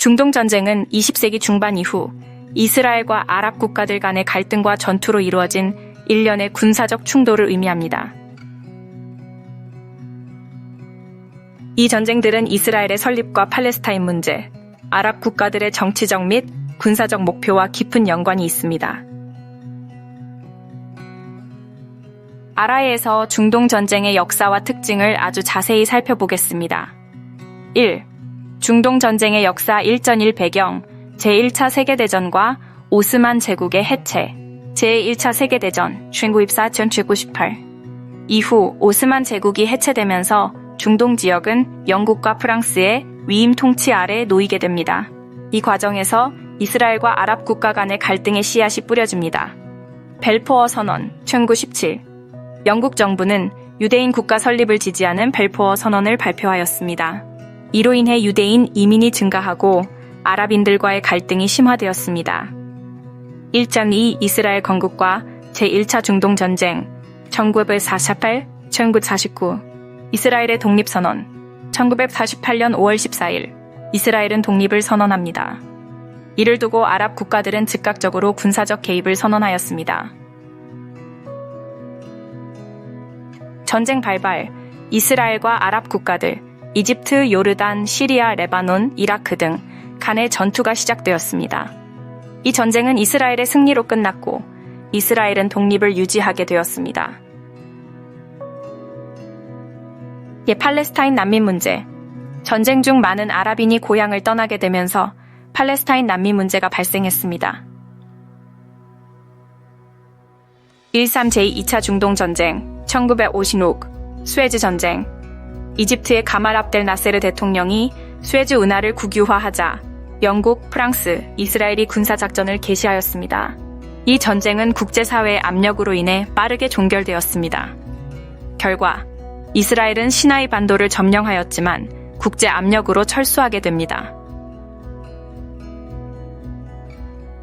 중동 전쟁은 20세기 중반 이후 이스라엘과 아랍 국가들 간의 갈등과 전투로 이루어진 일련의 군사적 충돌을 의미합니다. 이 전쟁들은 이스라엘의 설립과 팔레스타인 문제, 아랍 국가들의 정치적 및 군사적 목표와 깊은 연관이 있습니다. 아라에서 중동 전쟁의 역사와 특징을 아주 자세히 살펴보겠습니다. 1. 중동 전쟁의 역사 1.1 배경, 제1차 세계대전과 오스만 제국의 해체, 제1차 세계대전, 1914-1918. 이후 오스만 제국이 해체되면서 중동 지역은 영국과 프랑스의 위임 통치 아래 놓이게 됩니다. 이 과정에서 이스라엘과 아랍 국가 간의 갈등의 씨앗이 뿌려집니다. 벨포어 선언, 1917. 영국 정부는 유대인 국가 설립을 지지하는 벨포어 선언을 발표하였습니다. 이로 인해 유대인 이민이 증가하고 아랍인들과의 갈등이 심화되었습니다. 1.2 이스라엘 건국과 제1차 중동 전쟁 1948-1949 이스라엘의 독립선언 1948년 5월 14일 이스라엘은 독립을 선언합니다. 이를 두고 아랍 국가들은 즉각적으로 군사적 개입을 선언하였습니다. 전쟁 발발, 이스라엘과 아랍 국가들, 이집트, 요르단, 시리아, 레바논, 이라크 등 간의 전투가 시작되었습니다. 이 전쟁은 이스라엘의 승리로 끝났고 이스라엘은 독립을 유지하게 되었습니다. 팔레스타인 난민 문제. 전쟁 중 많은 아랍인이 고향을 떠나게 되면서 팔레스타인 난민 문제가 발생했습니다. 1.3 제2차 중동 전쟁 1956 수에즈 전쟁. 이집트의 가말 압델 나세르 대통령이 수에즈 운하를 국유화하자 영국, 프랑스, 이스라엘이 군사작전을 개시하였습니다. 이 전쟁은 국제사회의 압력으로 인해 빠르게 종결되었습니다. 결과 이스라엘은 시나이 반도를 점령하였지만 국제 압력으로 철수하게 됩니다.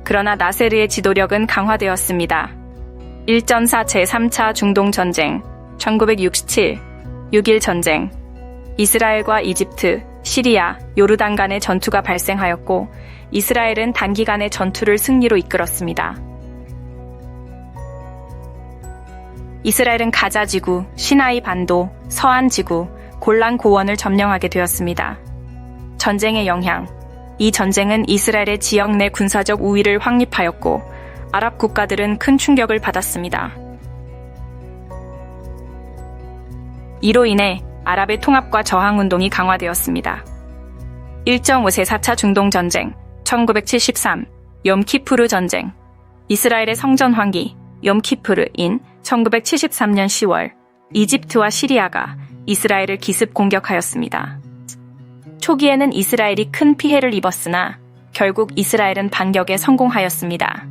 그러나 나세르의 지도력은 강화되었습니다. 1.4 제3차 중동 전쟁 1967 6.1 전쟁. 이스라엘과 이집트, 시리아, 요르단 간의 전투가 발생하였고 이스라엘은 단기간의 전투를 승리로 이끌었습니다. 이스라엘은 가자 지구, 시나이 반도, 서안 지구, 골란 고원을 점령하게 되었습니다. 전쟁의 영향. 이 전쟁은 이스라엘의 지역 내 군사적 우위를 확립하였고 아랍 국가들은 큰 충격을 받았습니다. 이로 인해 아랍의 통합과 저항운동이 강화되었습니다. 1.5 제4차 중동전쟁 1973 욤키푸르 전쟁. 이스라엘의 성전 환기 욤키푸르인 1973년 10월 이집트와 시리아가 이스라엘을 기습 공격하였습니다. 초기에는 이스라엘이 큰 피해를 입었으나 결국 이스라엘은 반격에 성공하였습니다.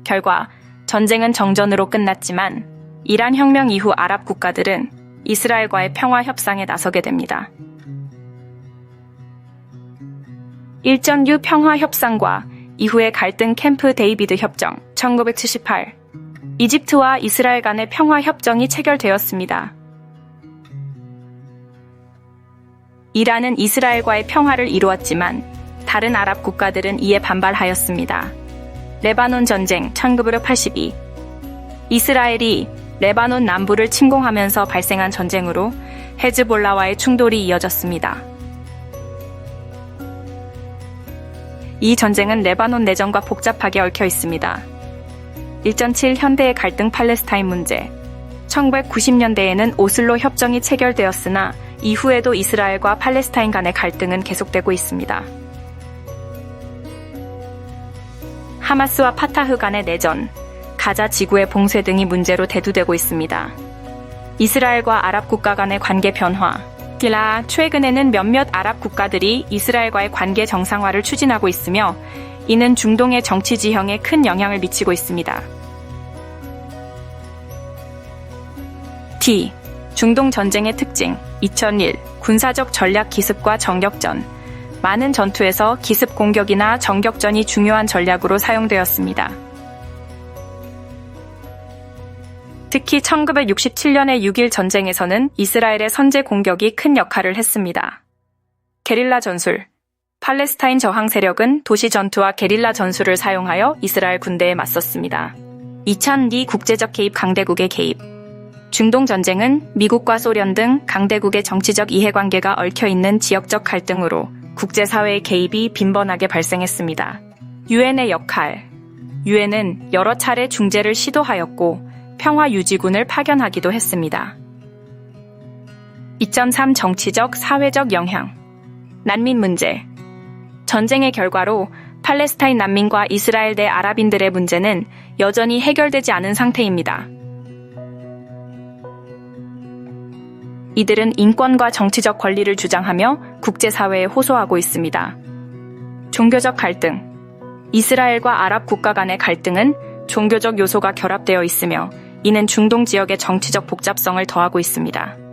결과 전쟁은 정전으로 끝났지만 이란 혁명 이후 아랍 국가들은 이스라엘과의 평화 협상에 나서게 됩니다. 1.6 평화 협상과 이후의 갈등 캠프 데이비드 협정 1978 이집트와 이스라엘 간의 평화 협정이 체결되었습니다. 이란은 이스라엘과의 평화를 이루었지만 다른 아랍 국가들은 이에 반발하였습니다. 레바논 전쟁 1982 이스라엘이 레바논 남부를 침공하면서 발생한 전쟁으로 헤즈볼라와의 충돌이 이어졌습니다. 이 전쟁은 레바논 내전과 복잡하게 얽혀 있습니다. 1.7 현대의 갈등 팔레스타인 문제 1990년대에는 오슬로 협정이 체결되었으나 이후에도 이스라엘과 팔레스타인 간의 갈등은 계속되고 있습니다. 하마스와 파타흐 간의 내전, 가자 지구의 봉쇄 등이 문제로 대두되고 있습니다. 이스라엘과 아랍 국가 간의 관계 변화. 최근에는 몇몇 아랍 국가들이 이스라엘과의 관계 정상화를 추진하고 있으며 이는 중동의 정치 지형에 큰 영향을 미치고 있습니다. T. 중동 전쟁의 특징 2001 군사적 전략 기습과 정격전. 많은 전투에서 기습 공격이나 정격전이 중요한 전략으로 사용되었습니다. 특히 1967년의 6.1 전쟁에서는 이스라엘의 선제 공격이 큰 역할을 했습니다. 게릴라 전술. 팔레스타인 저항 세력은 도시 전투와 게릴라 전술을 사용하여 이스라엘 군대에 맞섰습니다. 2002 국제적 개입 강대국의 개입. 중동 전쟁은 미국과 소련 등 강대국의 정치적 이해관계가 얽혀있는 지역적 갈등으로 국제사회의 개입이 빈번하게 발생했습니다. 유엔의 역할. 유엔은 여러 차례 중재를 시도하였고 평화유지군을 파견하기도 했습니다. 2003 정치적, 사회적 영향. 난민 문제. 전쟁의 결과로 팔레스타인 난민과 이스라엘 내 아랍인들의 문제는 여전히 해결되지 않은 상태입니다. 이들은 인권과 정치적 권리를 주장하며 국제사회에 호소하고 있습니다. 종교적 갈등. 이스라엘과 아랍 국가 간의 갈등은 종교적 요소가 결합되어 있으며 이는 중동 지역의 정치적 복잡성을 더하고 있습니다.